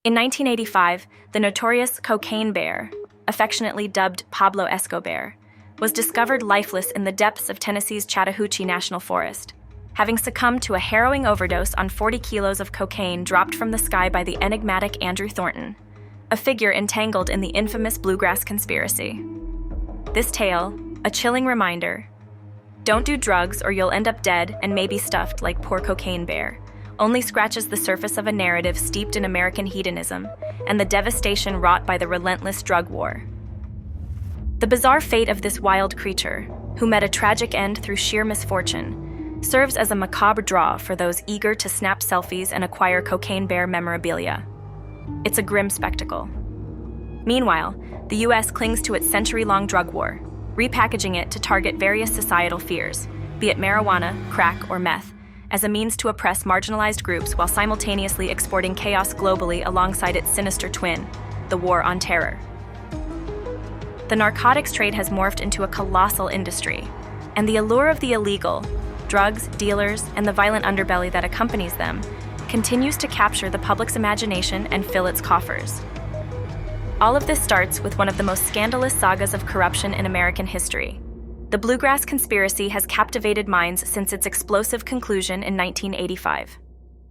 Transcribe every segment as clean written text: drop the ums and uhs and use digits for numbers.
In 1985, the notorious Cocaine Bear, affectionately dubbed Pablo Escobar, was discovered lifeless in the depths of Tennessee's Chattahoochee National Forest, having succumbed to a harrowing overdose on 40 kilos of cocaine dropped from the sky by the enigmatic Andrew Thornton, a figure entangled in the infamous Bluegrass Conspiracy. This tale, a chilling reminder: don't do drugs or you'll end up dead and maybe stuffed like poor Cocaine Bear, only scratches the surface of a narrative steeped in American hedonism and the devastation wrought by the relentless drug war. The bizarre fate of this wild creature, who met a tragic end through sheer misfortune, serves as a macabre draw for those eager to snap selfies and acquire Cocaine Bear memorabilia. It's a grim spectacle. Meanwhile, the U.S. clings to its century-long drug war, repackaging it to target various societal fears, be it marijuana, crack, or meth, as a means to oppress marginalized groups while simultaneously exporting chaos globally alongside its sinister twin, the War on Terror. The narcotics trade has morphed into a colossal industry, and the allure of the illegal, drugs, dealers, and the violent underbelly that accompanies them, continues to capture the public's imagination and fill its coffers. All of this starts with one of the most scandalous sagas of corruption in American history. The Bluegrass Conspiracy has captivated minds since its explosive conclusion in 1985.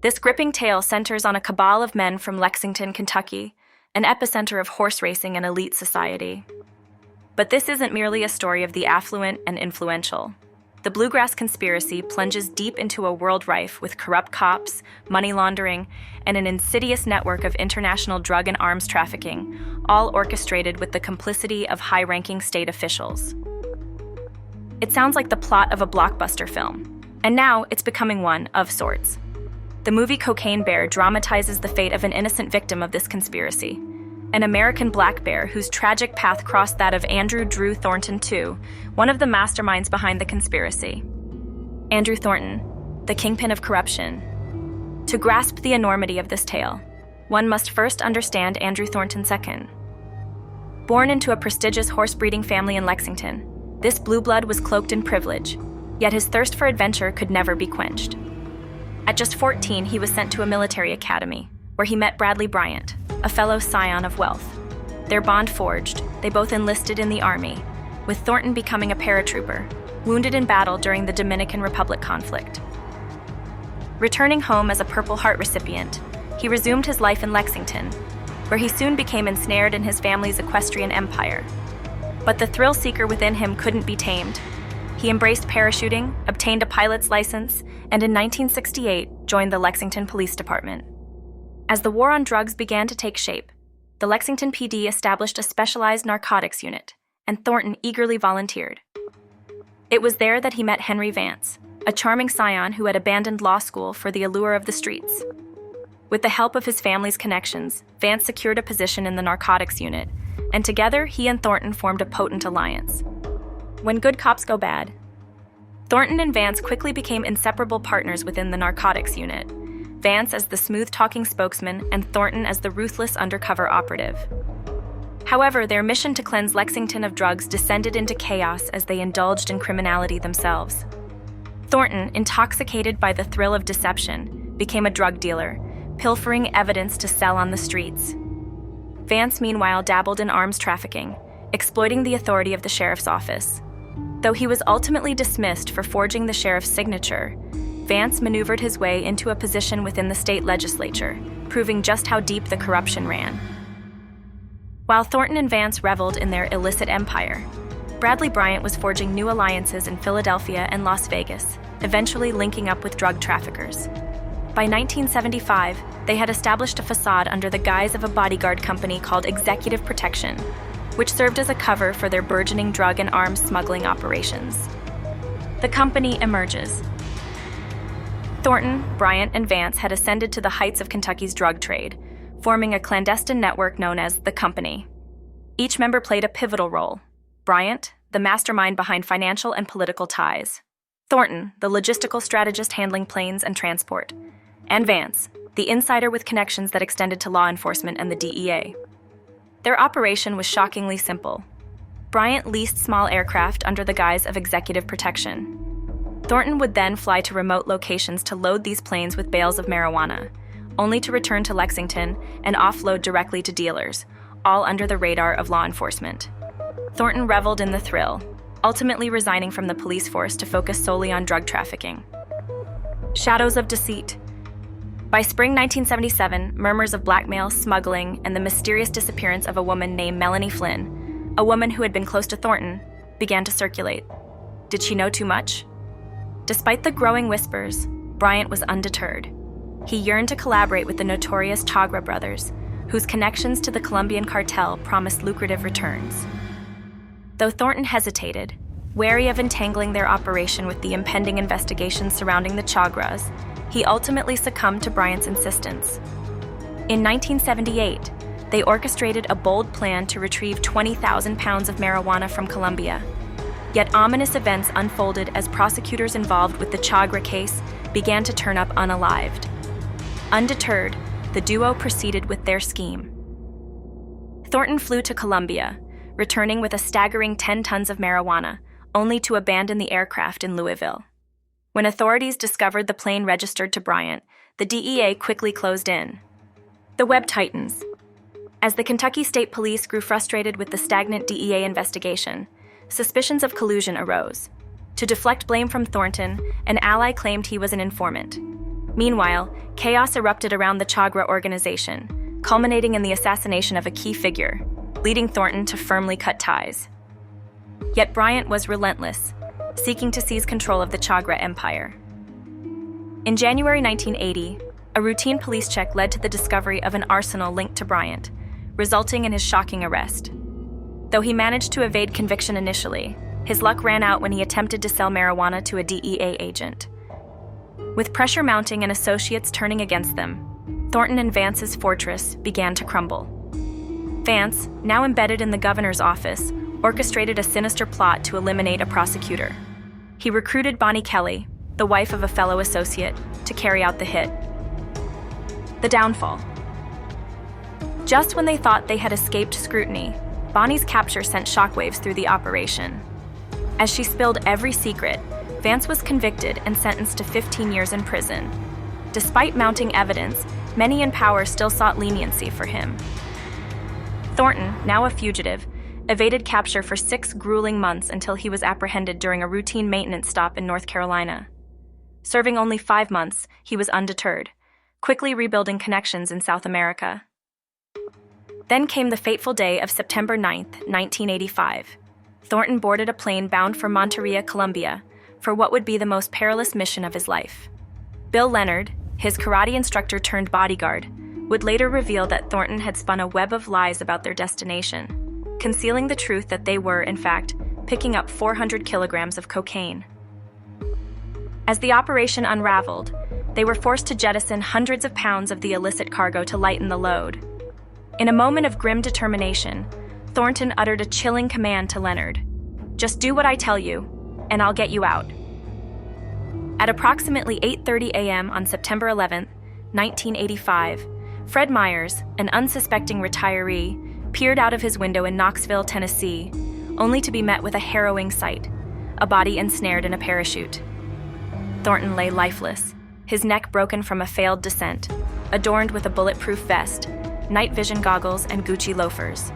This gripping tale centers on a cabal of men from Lexington, Kentucky, an epicenter of horse racing and elite society. But this isn't merely a story of the affluent and influential. The Bluegrass Conspiracy plunges deep into a world rife with corrupt cops, money laundering, and an insidious network of international drug and arms trafficking, all orchestrated with the complicity of high-ranking state officials. It sounds like the plot of a blockbuster film, and now it's becoming one of sorts. The movie Cocaine Bear dramatizes the fate of an innocent victim of this conspiracy, an American black bear whose tragic path crossed that of Andrew Drew Thornton II, one of the masterminds behind the conspiracy. Andrew Thornton, the kingpin of corruption. To grasp the enormity of this tale, one must first understand Andrew Thornton II. Born into a prestigious horse-breeding family in Lexington, this blue blood was cloaked in privilege, yet his thirst for adventure could never be quenched. At just 14, he was sent to a military academy, where he met Bradley Bryant, a fellow scion of wealth. Their bond forged, they both enlisted in the Army, with Thornton becoming a paratrooper, wounded in battle during the Dominican Republic conflict. Returning home as a Purple Heart recipient, he resumed his life in Lexington, where he soon became ensnared in his family's equestrian empire. But the thrill-seeker within him couldn't be tamed. He embraced parachuting, obtained a pilot's license, and in 1968 joined the Lexington Police Department. As the war on drugs began to take shape, the Lexington PD established a specialized narcotics unit, and Thornton eagerly volunteered. It was there that he met Henry Vance, a charming scion who had abandoned law school for the allure of the streets. With the help of his family's connections, Vance secured a position in the narcotics unit, and together he and Thornton formed a potent alliance. When good cops go bad, Thornton and Vance quickly became inseparable partners within the narcotics unit, Vance as the smooth-talking spokesman and Thornton as the ruthless undercover operative. However, their mission to cleanse Lexington of drugs descended into chaos as they indulged in criminality themselves. Thornton, intoxicated by the thrill of deception, became a drug dealer, pilfering evidence to sell on the streets. Vance, meanwhile, dabbled in arms trafficking, exploiting the authority of the sheriff's office. Though he was ultimately dismissed for forging the sheriff's signature, Vance maneuvered his way into a position within the state legislature, proving just how deep the corruption ran. While Thornton and Vance reveled in their illicit empire, Bradley Bryant was forging new alliances in Philadelphia and Las Vegas, eventually linking up with drug traffickers. By 1975, they had established a facade under the guise of a bodyguard company called Executive Protection, which served as a cover for their burgeoning drug and arms smuggling operations. The company emerges. Thornton, Bryant, and Vance had ascended to the heights of Kentucky's drug trade, forming a clandestine network known as the Company. Each member played a pivotal role. Bryant, the mastermind behind financial and political ties. Thornton, the logistical strategist handling planes and transport. And Vance, the insider with connections that extended to law enforcement and the DEA. Their operation was shockingly simple. Bryant leased small aircraft under the guise of executive protection. Thornton would then fly to remote locations to load these planes with bales of marijuana, only to return to Lexington and offload directly to dealers, all under the radar of law enforcement. Thornton reveled in the thrill, ultimately resigning from the police force to focus solely on drug trafficking. Shadows of deceit. By spring 1977, murmurs of blackmail, smuggling, and the mysterious disappearance of a woman named Melanie Flynn, a woman who had been close to Thornton, began to circulate. Did she know too much? Despite the growing whispers, Bryant was undeterred. He yearned to collaborate with the notorious Chagra brothers, whose connections to the Colombian cartel promised lucrative returns. Though Thornton hesitated, wary of entangling their operation with the impending investigations surrounding the Chagras, he ultimately succumbed to Bryant's insistence. In 1978, they orchestrated a bold plan to retrieve 20,000 pounds of marijuana from Colombia. Yet ominous events unfolded as prosecutors involved with the Chagra case began to turn up unalived. Undeterred, the duo proceeded with their scheme. Thornton flew to Colombia, returning with a staggering 10 tons of marijuana, only to abandon the aircraft in Louisville. When authorities discovered the plane registered to Bryant, the DEA quickly closed in. The web tightens. As the Kentucky State Police grew frustrated with the stagnant DEA investigation, suspicions of collusion arose. To deflect blame from Thornton, an ally claimed he was an informant. Meanwhile, chaos erupted around the Chagra organization, culminating in the assassination of a key figure, leading Thornton to firmly cut ties. Yet Bryant was relentless, seeking to seize control of the Chagra empire. In January 1980, a routine police check led to the discovery of an arsenal linked to Bryant, resulting in his shocking arrest. Though he managed to evade conviction initially, his luck ran out when he attempted to sell marijuana to a DEA agent. With pressure mounting and associates turning against them, Thornton and Vance's fortress began to crumble. Vance, now embedded in the governor's office, orchestrated a sinister plot to eliminate a prosecutor. He recruited Bonnie Kelly, the wife of a fellow associate, to carry out the hit. The downfall. Just when they thought they had escaped scrutiny, Bonnie's capture sent shockwaves through the operation. As she spilled every secret, Vance was convicted and sentenced to 15 years in prison. Despite mounting evidence, many in power still sought leniency for him. Thornton, now a fugitive, evaded capture for 6 grueling months until he was apprehended during a routine maintenance stop in North Carolina. Serving only 5 months, he was undeterred, quickly rebuilding connections in South America. Then came the fateful day of September 9, 1985. Thornton boarded a plane bound for Monteria, Colombia, for what would be the most perilous mission of his life. Bill Leonard, his karate instructor turned bodyguard, would later reveal that Thornton had spun a web of lies about their destination, concealing the truth that they were, in fact, picking up 400 kilograms of cocaine. As the operation unraveled, they were forced to jettison hundreds of pounds of the illicit cargo to lighten the load. In a moment of grim determination, Thornton uttered a chilling command to Leonard: "Just do what I tell you, and I'll get you out." At approximately 8:30 a.m. on September 11, 1985, Fred Myers, an unsuspecting retiree, peered out of his window in Knoxville, Tennessee, only to be met with a harrowing sight: a body ensnared in a parachute. Thornton lay lifeless, his neck broken from a failed descent, adorned with a bulletproof vest, night vision goggles, and Gucci loafers.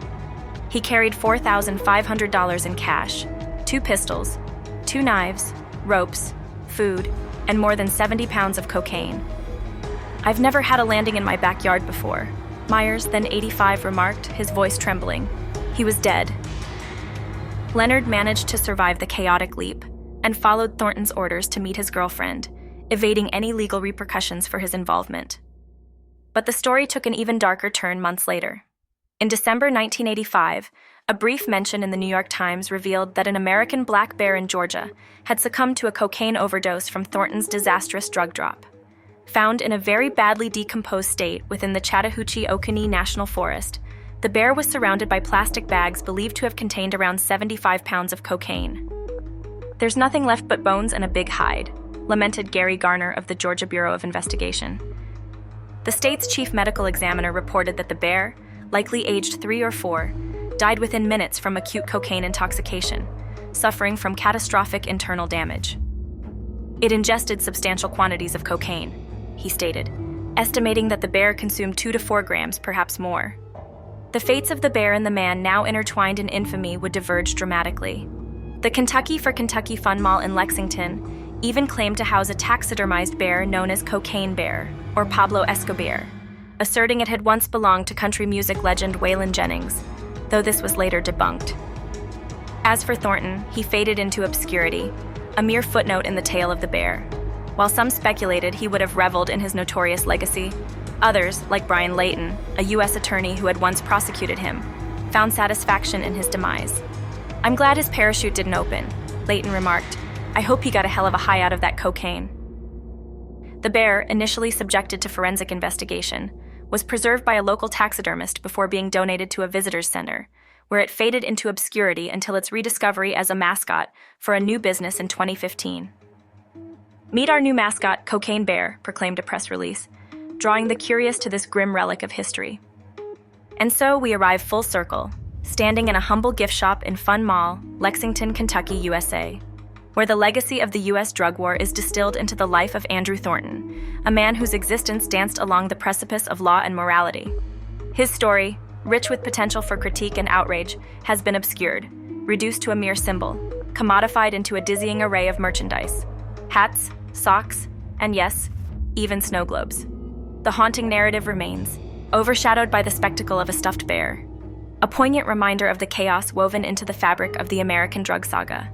He carried $4,500 in cash, 2 pistols, 2 knives, ropes, food, and more than 70 pounds of cocaine. "I've never had a landing in my backyard before," Myers, then 85, remarked, his voice trembling. He was dead. Leonard managed to survive the chaotic leap and followed Thornton's orders to meet his girlfriend, evading any legal repercussions for his involvement. But the story took an even darker turn months later. In December 1985, a brief mention in the New York Times revealed that an American black bear in Georgia had succumbed to a cocaine overdose from Thornton's disastrous drug drop. Found in a very badly decomposed state within the Chattahoochee-Oconee National Forest, the bear was surrounded by plastic bags believed to have contained around 75 pounds of cocaine. "There's nothing left but bones and a big hide," lamented Gary Garner of the Georgia Bureau of Investigation. The state's chief medical examiner reported that the bear, likely aged 3 or 4, died within minutes from acute cocaine intoxication, suffering from catastrophic internal damage. "It ingested substantial quantities of cocaine," he stated, estimating that the bear consumed 2 to 4 grams, perhaps more. The fates of the bear and the man, now intertwined in infamy, would diverge dramatically. The Kentucky for Kentucky Fun Mall in Lexington even claimed to house a taxidermized bear known as Cocaine Bear, or Pablo Escobar, asserting it had once belonged to country music legend Waylon Jennings, though this was later debunked. As for Thornton, he faded into obscurity, a mere footnote in the tale of the bear. While some speculated he would have reveled in his notorious legacy, others, like Brian Layton, a U.S. attorney who had once prosecuted him, found satisfaction in his demise. "I'm glad his parachute didn't open," Layton remarked. "I hope he got a hell of a high out of that cocaine." The bear, initially subjected to forensic investigation, was preserved by a local taxidermist before being donated to a visitors center, where it faded into obscurity until its rediscovery as a mascot for a new business in 2015. "Meet our new mascot, Cocaine Bear," proclaimed a press release, drawing the curious to this grim relic of history. And so we arrive full circle, standing in a humble gift shop in Fun Mall, Lexington, Kentucky, USA, where the legacy of the U.S. drug war is distilled into the life of Andrew Thornton, a man whose existence danced along the precipice of law and morality. His story, rich with potential for critique and outrage, has been obscured, reduced to a mere symbol, commodified into a dizzying array of merchandise: hats, socks, and yes, even snow globes. The haunting narrative remains, overshadowed by the spectacle of a stuffed bear, a poignant reminder of the chaos woven into the fabric of the American drug saga.